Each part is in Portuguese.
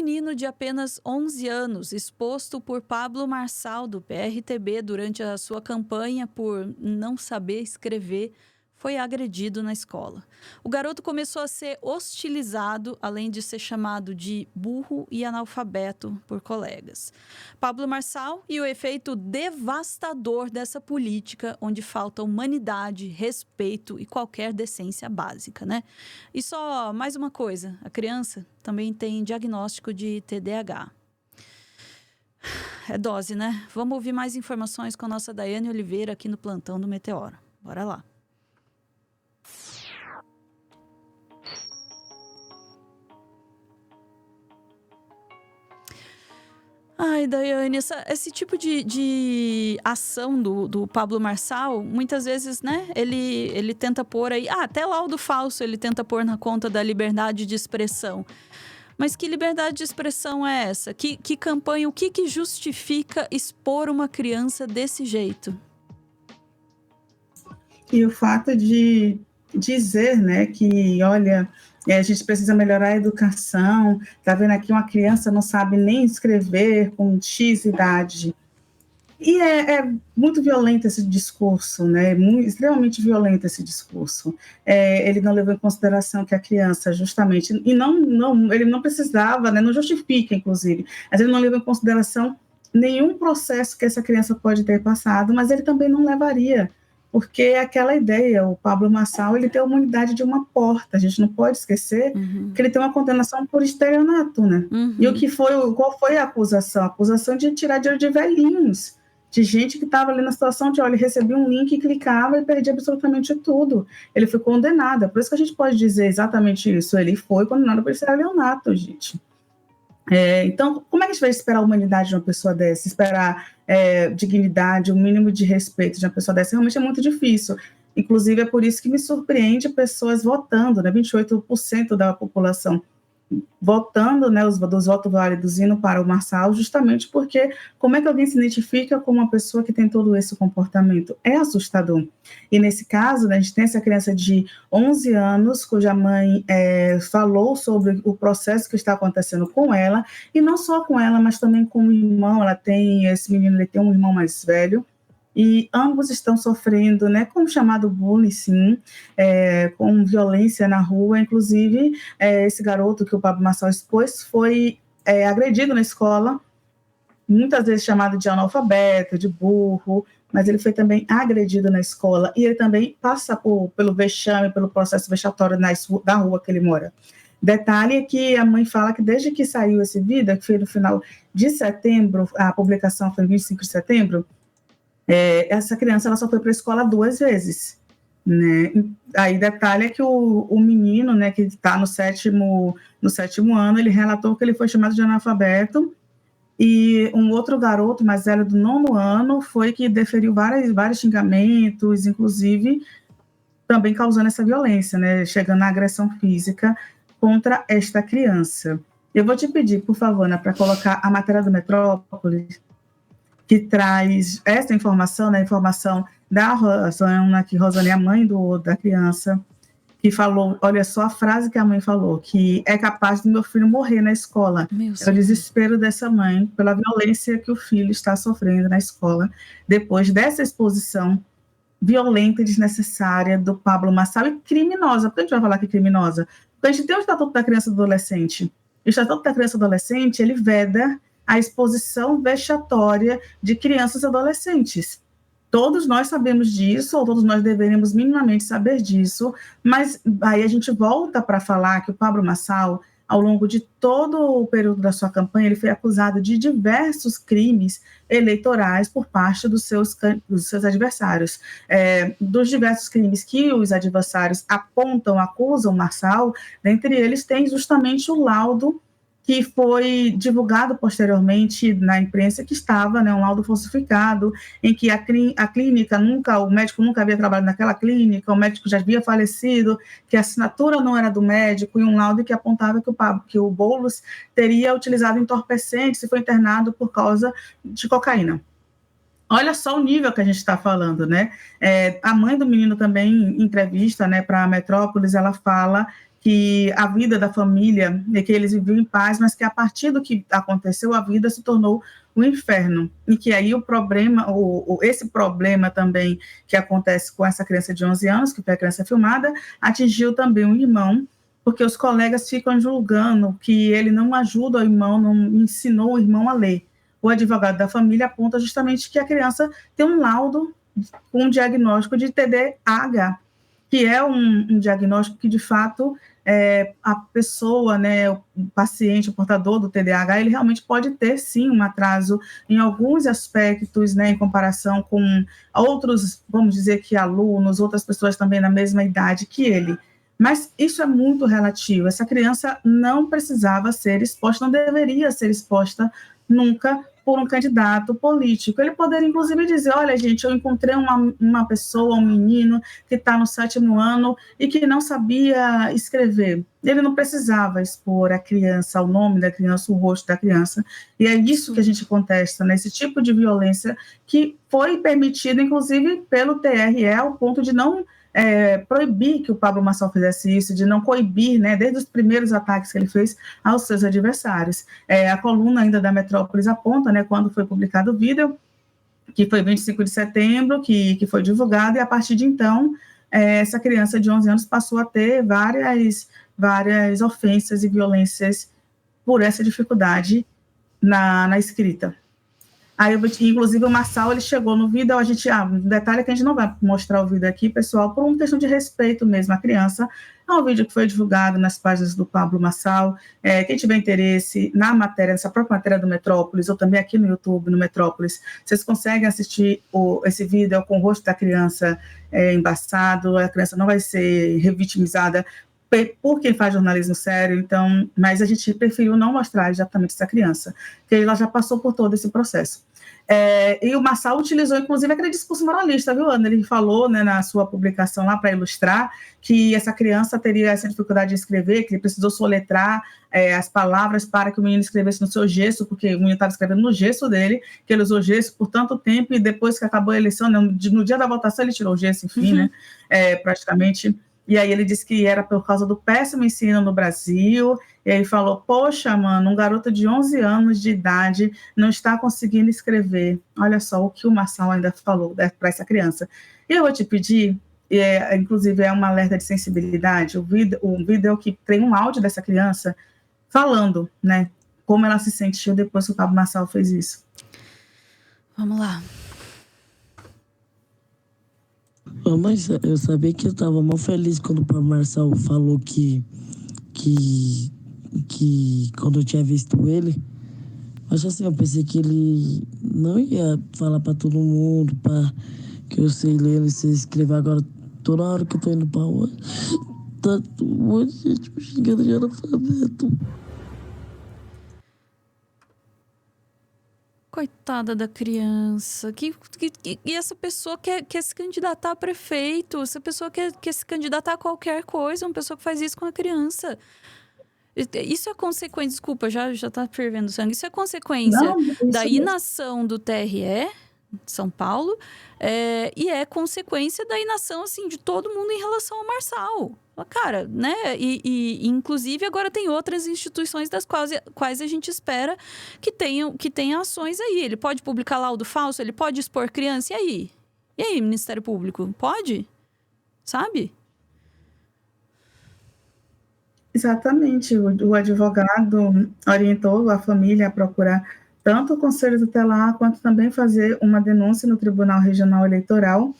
menino de apenas 11 anos, exposto por Pablo Marçal, do PRTB, durante a sua campanha por não saber escrever, foi agredido na escola. O garoto começou a ser hostilizado, além de ser chamado de burro e analfabeto por colegas. Pablo Marçal e o efeito devastador dessa política, onde falta humanidade, respeito e qualquer decência básica, né? E só mais uma coisa, a criança também tem diagnóstico de TDAH. É dose, né? Vamos ouvir mais informações com a nossa Daiane Oliveira aqui no Plantão do Meteoro. Bora lá. Ai, Daiane, esse tipo de ação do Pablo Marçal, muitas vezes, né, ele tenta pôr aí... até laudo falso ele tenta pôr na conta da liberdade de expressão. Mas que liberdade de expressão é essa? Que campanha, o que justifica expor uma criança desse jeito? E o fato de dizer, né, que, olha, a gente precisa melhorar a educação, tá vendo aqui uma criança não sabe nem escrever com X idade. E é muito violento esse discurso, né? Extremamente violento esse discurso. Ele não levou em consideração que a criança, justamente, e ele não precisava, né? Não justifica, inclusive, mas ele não levou em consideração nenhum processo que essa criança pode ter passado, mas ele também não levaria, porque é aquela ideia, o Pablo Marçal, ele tem a humanidade de uma porta, a gente não pode esquecer que ele tem uma condenação por estelionato, né? E qual foi a acusação? A acusação de tirar dinheiro de velhinhos, de gente que estava ali na situação de, olha, ele recebia um link e clicava e perdia absolutamente tudo. Ele foi condenado, por isso que a gente pode dizer exatamente isso, ele foi condenado por estelionato, gente. Então, como é que a gente vai esperar a humanidade de uma pessoa dessa? Esperar dignidade, o mínimo de respeito de uma pessoa dessa realmente é muito difícil. Inclusive, é por isso que me surpreende pessoas votando, né? 28% da população votando, né, dos votos válidos indo para o Marçal, justamente porque como é que alguém se identifica com uma pessoa que tem todo esse comportamento? É assustador. E nesse caso, né, a gente tem essa criança de 11 anos, cuja mãe falou sobre o processo que está acontecendo com ela, e não só com ela, mas também com o irmão. Esse menino, ele tem um irmão mais velho, e ambos estão sofrendo, né, com o chamado bullying, sim, com violência na rua. Inclusive, esse garoto que o Pablo Marçal expôs foi agredido na escola, muitas vezes chamado de analfabeto, de burro, mas ele foi também agredido na escola, e ele também passa pelo vexame, pelo processo vexatório da rua que ele mora. Detalhe é que a mãe fala que desde que saiu esse vídeo, que foi no final de setembro, a publicação foi em 25 de setembro, essa criança ela só foi para a escola 2 vezes, né? Aí detalhe é que o menino, né, que está no sétimo ano, ele relatou que ele foi chamado de analfabeto, e um outro garoto mais velho do 9º ano foi que deferiu vários xingamentos, inclusive também causando essa violência, né, chegando na agressão física contra esta criança. Eu vou te pedir, por favor, Ana, para colocar a matéria do Metrópolis, que traz essa informação, né, a informação da Rosana, que Rosana é a mãe da criança, que falou, olha só a frase que a mãe falou, que é capaz do meu filho morrer na escola. É o desespero dessa mãe pela violência que o filho está sofrendo na escola, depois dessa exposição violenta e desnecessária do Pablo Marçal, e criminosa. Por que a gente vai falar que é criminosa? Porque a gente tem o Estatuto da Criança e do Adolescente. O Estatuto da Criança e do Adolescente, ele veda a exposição vexatória de crianças e adolescentes. Todos nós sabemos disso, ou todos nós deveríamos minimamente saber disso, mas aí a gente volta para falar que o Pablo Marçal, ao longo de todo o período da sua campanha, ele foi acusado de diversos crimes eleitorais por parte dos seus adversários. Dos diversos crimes que os adversários apontam, acusam Marçal, dentre eles tem justamente o laudo que foi divulgado posteriormente na imprensa, que estava, né, um laudo falsificado, em que a clínica o médico nunca havia trabalhado naquela clínica, o médico já havia falecido, que a assinatura não era do médico, e um laudo que apontava que o Boulos teria utilizado entorpecentes e foi internado por causa de cocaína. Olha só o nível que a gente está falando, né? A mãe do menino também, em entrevista, né, para a Metrópolis, ela fala que a vida da família, que eles viviam em paz, mas que a partir do que aconteceu, a vida se tornou um inferno, e que aí o problema, esse problema também que acontece com essa criança de 11 anos, que foi a criança filmada, atingiu também o irmão, porque os colegas ficam julgando que ele não ajuda o irmão, não ensinou o irmão a ler. O advogado da família aponta justamente que a criança tem um laudo com um diagnóstico de TDAH, que é um diagnóstico que, de fato, a pessoa, né, o paciente, o portador do TDAH, ele realmente pode ter, sim, um atraso em alguns aspectos, né, em comparação com outros, vamos dizer que alunos, outras pessoas também na mesma idade que ele. Mas isso é muito relativo. Essa criança não precisava ser exposta, não deveria ser exposta nunca por um candidato político. Ele poderia, inclusive, dizer, olha, gente, eu encontrei uma pessoa, um menino que está no 7º ano e que não sabia escrever. Ele não precisava expor a criança, o nome da criança, o rosto da criança. E é isso que a gente contesta, né? Esse tipo de violência que foi permitido, inclusive, pelo TRE, ao ponto de não proibir que o Pablo Marçal fizesse isso, de não coibir, né, desde os primeiros ataques que ele fez aos seus adversários. A coluna ainda da Metrópolis aponta, né, quando foi publicado o vídeo, que foi 25 de setembro, que foi divulgado, e a partir de então, essa criança de 11 anos passou a ter várias ofensas e violências por essa dificuldade na escrita. Aí, inclusive, o Marçal, ele chegou no vídeo, um detalhe que a gente não vai mostrar o vídeo aqui, pessoal, por uma questão de respeito mesmo à criança. É um vídeo que foi divulgado nas páginas do Pablo Marçal. Quem tiver interesse na matéria, nessa própria matéria do Metrópolis, ou também aqui no YouTube, no Metrópolis, vocês conseguem assistir esse vídeo com o rosto da criança embaçado, a criança não vai ser revitimizada por quem faz jornalismo sério, então, mas a gente preferiu não mostrar exatamente essa criança, porque ela já passou por todo esse processo. E o Marçal utilizou, inclusive, aquele discurso moralista, viu, Ana? Ele falou, né, na sua publicação lá, para ilustrar, que essa criança teria essa dificuldade de escrever, que ele precisou soletrar as palavras para que o menino escrevesse no seu gesso, porque o menino estava escrevendo no gesso dele, que ele usou gesso por tanto tempo, e depois que acabou a eleição, né, no dia da votação, ele tirou o gesso, enfim, né, praticamente. E aí ele disse que era por causa do péssimo ensino no Brasil, e aí falou, poxa, mano, um garoto de 11 anos de idade não está conseguindo escrever. Olha só o que o Marçal ainda falou para essa criança. E eu vou te pedir, inclusive é uma alerta de sensibilidade, o vídeo que tem um áudio dessa criança falando, né, como ela se sentiu depois que o Pablo Marçal fez isso. Vamos lá. Mas eu sabia que eu estava mal feliz quando o Pablo Marçal falou que quando eu tinha visto ele, mas assim, eu pensei que ele não ia falar para todo mundo, que eu sei ler e sei escrever. Agora, toda hora que eu tô indo pra rua, tá um monte de gente me xingando de analfabeto. Coitada da criança. E essa pessoa quer se candidatar a prefeito. Essa pessoa quer se candidatar a qualquer coisa. Uma pessoa que faz isso com a criança. Isso é consequência... Desculpa, já tá fervendo sangue. Isso é consequência da inação do TRE, São Paulo. E é consequência da inação, assim, de todo mundo em relação ao Marçal. Cara, né? E inclusive, agora tem outras instituições das quais a gente espera que tenham ações aí. Ele pode publicar laudo falso, ele pode expor criança, e aí? E aí, Ministério Público? Pode? Sabe? Exatamente. O advogado orientou a família a procurar tanto o Conselho Tutelar, quanto também fazer uma denúncia no Tribunal Regional Eleitoral.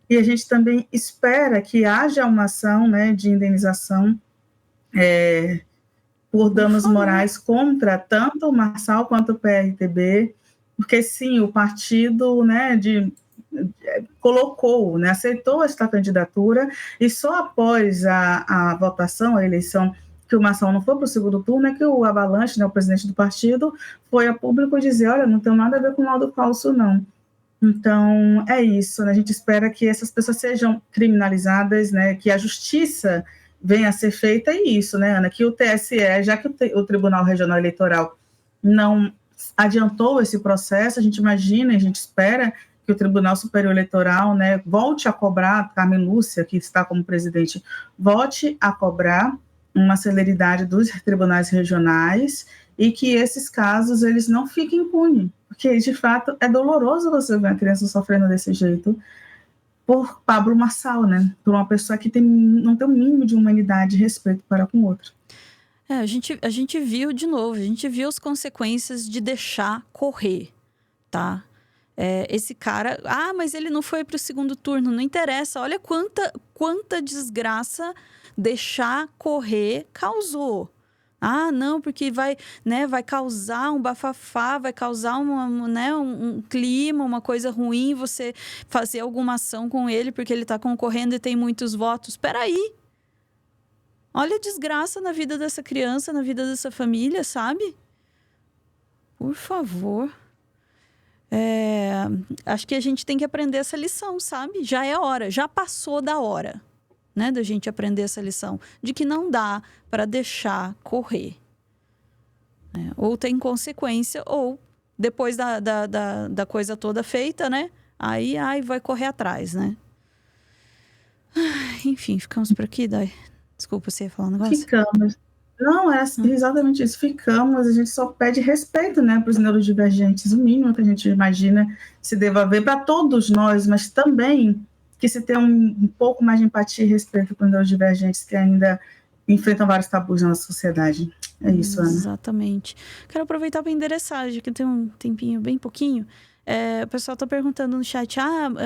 E a gente também espera que haja uma ação, né, de indenização por danos morais contra tanto o Marçal quanto o PRTB, porque sim, o partido, né, colocou, né, aceitou esta candidatura, e só após a votação, a eleição, que o Marçal não foi para o segundo turno, é que o Avalanche, né, o presidente do partido, foi a público dizer, olha, não tem nada a ver com laudo falso, não. Então, é isso, né? A gente espera que essas pessoas sejam criminalizadas, né? Que a justiça venha a ser feita, e isso, né, Ana? Que o TSE, já que o Tribunal Regional Eleitoral não adiantou esse processo, a gente imagina, a gente espera que o Tribunal Superior Eleitoral, né, volte a cobrar, Carmen Lúcia, que está como presidente, volte a cobrar uma celeridade dos tribunais regionais e que esses casos eles não fiquem impunes, porque de fato é doloroso você ver uma criança sofrendo desse jeito por Pablo Marçal, né? Por uma pessoa que não tem o mínimo de humanidade e respeito para com o outro. A gente viu de novo, a gente viu as consequências de deixar correr, tá? Esse cara, mas ele não foi para o segundo turno, não interessa. Olha quanta desgraça deixar correr causou. Não, porque vai causar um bafafá, vai causar um clima, uma coisa ruim, você fazer alguma ação com ele porque ele está concorrendo e tem muitos votos. Espera aí. Olha a desgraça na vida dessa criança, na vida dessa família, sabe? Por favor. Acho que a gente tem que aprender essa lição, sabe? Já é hora, já passou da hora, né? Da gente aprender essa lição. De que não dá para deixar correr. Ou tem consequência, ou depois da coisa toda feita, né? Aí vai correr atrás, né? Enfim, ficamos por aqui, Dai. Desculpa, você ia falar um negócio? Ficamos. Não, é exatamente isso. Ficamos, a gente só pede respeito, né, para os neurodivergentes. O mínimo que a gente imagina se deva haver para todos nós, mas também que se tenha um pouco mais de empatia e respeito para os neurodivergentes que ainda enfrentam vários tabus na nossa sociedade. É isso, Ana. Exatamente. Quero aproveitar para endereçar, já que tem um tempinho, bem pouquinho. O pessoal tá perguntando no chat,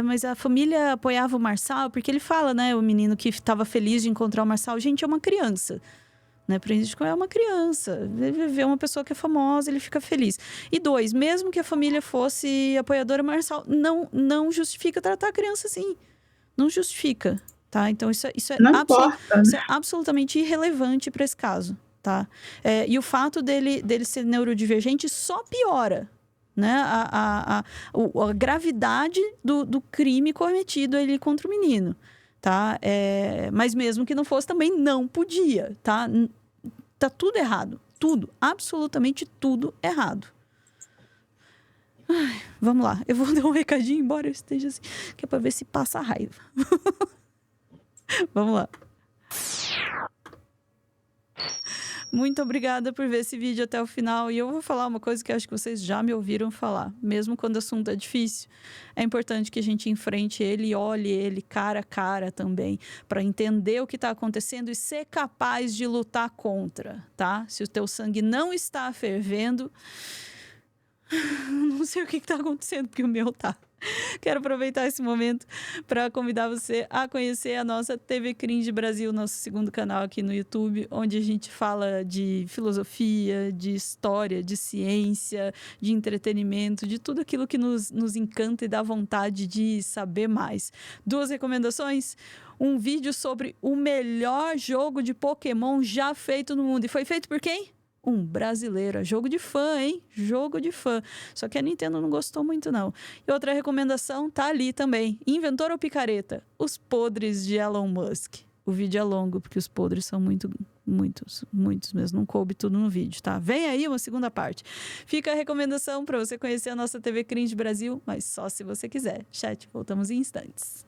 mas a família apoiava o Marçal? Porque ele fala, né, o menino que estava feliz de encontrar o Marçal. Gente, é uma criança. Né? É uma criança. Ele vê uma pessoa que é famosa, ele fica feliz. E 2, mesmo que a família fosse apoiadora do Marçal, não justifica tratar a criança assim. Não justifica, tá? Então, isso é absolutamente irrelevante para esse caso, tá? E o fato dele ser neurodivergente só piora, né? A gravidade do crime cometido ali contra o menino, tá? Mas mesmo que não fosse, também não podia, tá? Tá tudo errado. Tudo, absolutamente tudo errado. Vamos lá, eu vou dar um recadinho, embora eu esteja assim, que é pra ver se passa a raiva. Vamos lá. Muito obrigada por ver esse vídeo até o final. E eu vou falar uma coisa que acho que vocês já me ouviram falar. Mesmo quando o assunto é difícil, é importante que a gente enfrente ele e olhe ele cara a cara também, para entender o que está acontecendo e ser capaz de lutar contra, tá? Se o teu sangue não está fervendo, não sei o que está acontecendo, porque o meu tá. Quero aproveitar esse momento para convidar você a conhecer a nossa TV Cringe Brasil, nosso segundo canal aqui no YouTube, onde a gente fala de filosofia, de história, de ciência, de entretenimento, de tudo aquilo que nos encanta e dá vontade de saber mais. 2 recomendações. Um vídeo sobre o melhor jogo de Pokémon já feito no mundo. E foi feito por quem? Um brasileiro. Jogo de fã, hein? Jogo de fã. Só que a Nintendo não gostou muito, não. E outra recomendação tá ali também. Inventor ou picareta? Os podres de Elon Musk. O vídeo é longo, porque os podres são muitos mesmo. Não coube tudo no vídeo, tá? Vem aí uma segunda parte. Fica a recomendação para você conhecer a nossa TV Cringe Brasil, mas só se você quiser. Chat, voltamos em instantes.